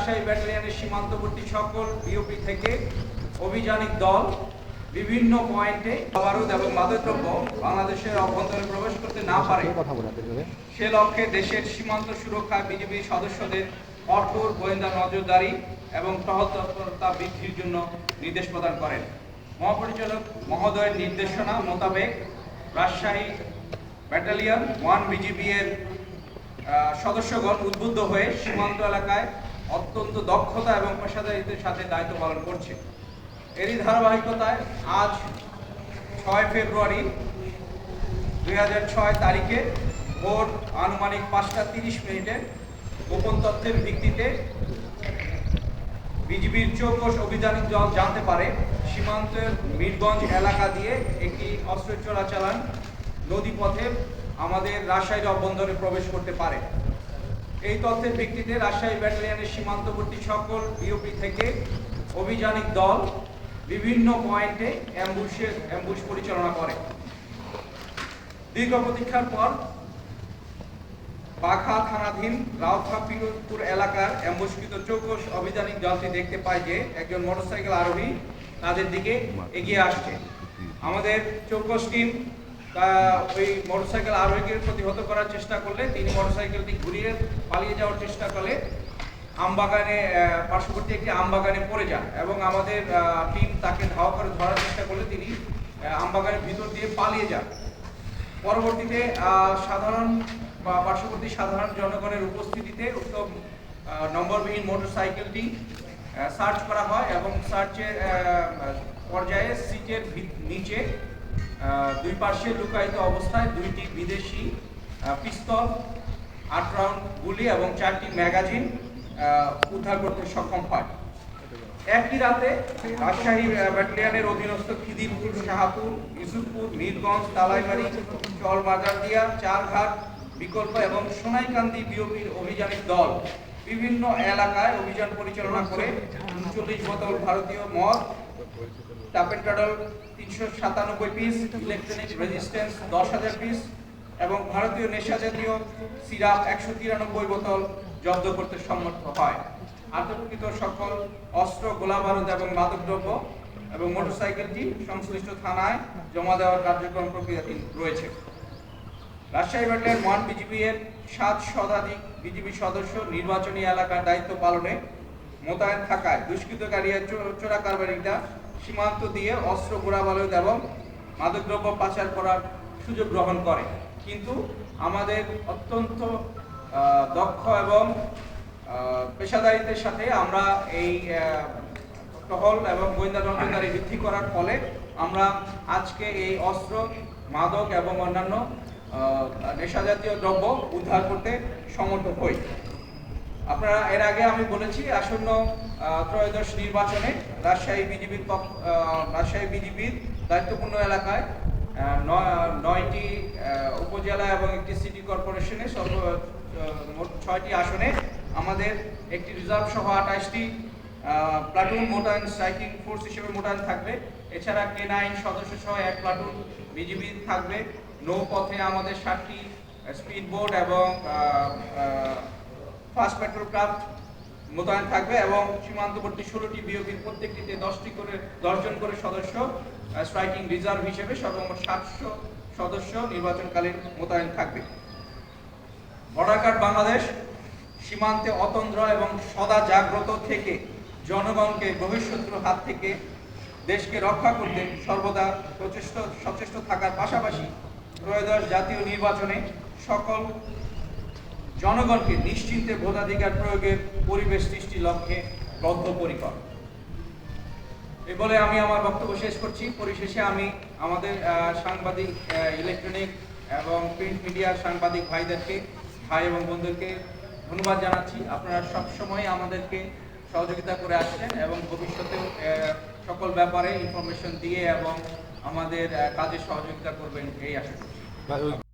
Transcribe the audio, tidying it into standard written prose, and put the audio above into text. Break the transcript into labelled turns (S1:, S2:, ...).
S1: রাজশাহী ব্যাটালিয়নের সীমান্তবর্তী সকল বিওপি থেকে অভিযানিক দল বিভিন্ন পয়েন্টে বারুদ এবং মাদকদ্রব্য বাংলাদেশের অভ্যন্তরে প্রবেশ করতে না পারে সে লক্ষ্যে দেশের সীমান্ত সুরক্ষায় বিজিবি সদস্যদের কঠোর গোয়েন্দা নজরদারি এবং টহল তৎপরতা বৃদ্ধির জন্য নির্দেশ প্রদান করেন। মহাপরিচালক মহোদয়ের নির্দেশনা মোতাবেক রাজশাহী ব্যাটালিয়ন 1 বিজিবি এর সদস্যগণ উদ্বুদ্ধ হয়ে সীমান্ত এলাকায় অত্যন্ত দক্ষতা এবং পেশাদারিত্বের সাথে দায়িত্ব পালন করছে। এরই ধারাবাহিকতায় আজ 6 ফেব্রুয়ারি 2006 তারিখে ভোর আনুমানিক 5:30 গোপন তথ্যের ভিত্তিতে বিজিবির চৌকস অভিযানিক দল জানতে পারে সীমান্তের মিরগঞ্জ এলাকা দিয়ে একটি অস্ত্র চোরাচালান নদীপথে আমাদের রাজশাহীর অভ্যন্তরে প্রবেশ করতে পারে। এই তথ্যের ভিত্তিতে রাজশাহী ব্যাটালিয়নের সীমান্তবর্তী সকল বিওপি থেকে অভিযানিক দল বিভিন্ন পয়েন্টে অ্যাম্বুশ পরিচালনা করে। দীর্ঘ প্রতীক্ষার পর বাঘা থানাধীন রাউথাপিরপুর এলাকার অ্যাম্বুশকৃত চৌকস অভিযানিক দলটি দেখতে পায় যে একজন মোটরসাইকেল আরোহী তাদের দিকে এগিয়ে আসছে। আমাদের চৌকস টিম ওই মোটরসাইকেল আরোহীকে প্রতিহত করার চেষ্টা করলে তিনি মোটরসাইকেলটি ঘুরিয়ে পালিয়ে যাওয়ার চেষ্টা করলে আমবাগানে পার্শ্ববর্তী একটি আমবাগানে পড়ে যান এবং আমাদের টিম তাকে ধাওয়া করে ধরার চেষ্টা করলে তিনি আমবাগানের ভিতর দিয়ে পালিয়ে যান। পরবর্তীতে সাধারণ বা পার্শ্ববর্তী সাধারণ জনগণের উপস্থিতিতে উক্ত নম্বরবিহীন মোটরসাইকেলটি সার্চ করা হয় এবং সার্চের পর্যায়ে সিটের নিচে দুই পাশে লুকায়িত অবস্থায় 2টি বিদেশি পিস্তল, 8 রাউন্ড গুলি এবং 4টি ম্যাগাজিন উদ্ধার করতে সক্ষম হয়। একই রাতে রাজশাহী ব্যাটালিয়নের অধীনস্থ খিদিরপুর, শাহপুর, ইউসুফপুর, মিরগঞ্জ, তালাইবাড়ি, চরবাজারদিয়া, চারঘাট, বিকল্প এবং সোনাইকান্দি বিওপির অভিযানিক দল বিভিন্ন এলাকায় অভিযান পরিচালনা করে 39 বোতল ভারতীয় মদ, tapentadol 397 piece, electronic resistance 10,000 piece এবং ভারতীয় নেশা জাতীয় সিরাপ 193 বোতল জব্দ করতে সমর্থ হয়। আটককৃত সকল অস্ত্র, গোলাবারুদ এবং মাদকদ্রব্য এবং মোটরসাইকেলটি সংশ্লিষ্ট থানায় জমা দেওয়ার কার্যক্রম প্রক্রিয়াধীন রয়েছে। রাজশাহী ব্যাটালিয়ন 1 বিজিবি এর 7 শতাধিক বিজিবি সদস্য নির্বাচনী এলাকার দায়িত্ব পালনে মোতায়েন থাকায় দুষ্কৃতকারী চোরা কারবারিরা সীমান্ত দিয়ে অস্ত্র, গোলাবারুদ এবং মাদকদ্রব্য পাচার করার সুযোগ গ্রহণ করে। কিন্তু আমাদের অত্যন্ত দক্ষ এবং পেশাদারিত্বের সাথে আমরা এই টহল এবং গোয়েন্দা নজরদারি বৃদ্ধি করার ফলে আমরা আজকে এই অস্ত্র, মাদক এবং অন্যান্য নেশাজাতীয় দ্রব্য উদ্ধার করতে সমর্থ হই। আপনারা এর আগে আমি বলেছি আসন্ন ত্রয়োদশ নির্বাচনে রাজশাহী বিজিবির দায়িত্বপূর্ণ এলাকায় 9টি উপজেলা এবং একটি সিটি কর্পোরেশনে মোট 6টি আসনে আমাদের একটি রিজার্ভ সহ 28টি প্লাটুন মোতায়েন স্ট্রাইকিং ফোর্স হিসেবে মোতায়েন থাকবে। এছাড়া K9 সদস্য সহ 1 প্লাটুন বিজিবি থাকবে। নৌপথে আমাদের 7টি স্পিড বোট এবং ফাস্ট পেট্রোল ক্রাফট মোতায়েন থাকবে এবং সীমান্তবর্তী 16টি বিওপির প্রত্যেকটিতে 10 জন করে সদস্য স্ট্রাইকিং রিজার্ভ হিসেবে সর্বমোট 700 সদস্য নির্বাচনকালীন মোতায়েন থাকবে। বর্ডার গার্ড বাংলাদেশ সীমান্তে অতন্দ্র এবং সদা জাগ্রত থেকে জনগণকে বহিঃশত্রুর হাত থেকে দেশকে রক্ষা করতে সর্বদা সচেষ্ট থাকার পাশাপাশি ত্রয়োদশ জাতীয় নির্বাচনে সকল জনগণকে নিশ্চিন্তে ভোটাধিকার প্রয়োগের পরিবেশ সৃষ্টির লক্ষ্যে বদ্ধপরিকর। এই বলে আমি আমার বক্তব্য শেষ করছি। পরিশেষে আমি আমাদের সাংবাদিক, ইলেকট্রনিক এবং প্রিন্ট মিডিয়ার সাংবাদিক ভাই এবং বন্ধুদেরকে ধন্যবাদ জানাচ্ছি। আপনারা সবসময় আমাদেরকে সহযোগিতা করে আসছেন এবং ভবিষ্যতেও সকল ব্যাপারে ইনফরমেশন দিয়ে এবং আমাদের কাজে সহযোগিতা করবেন এই আশা করছি।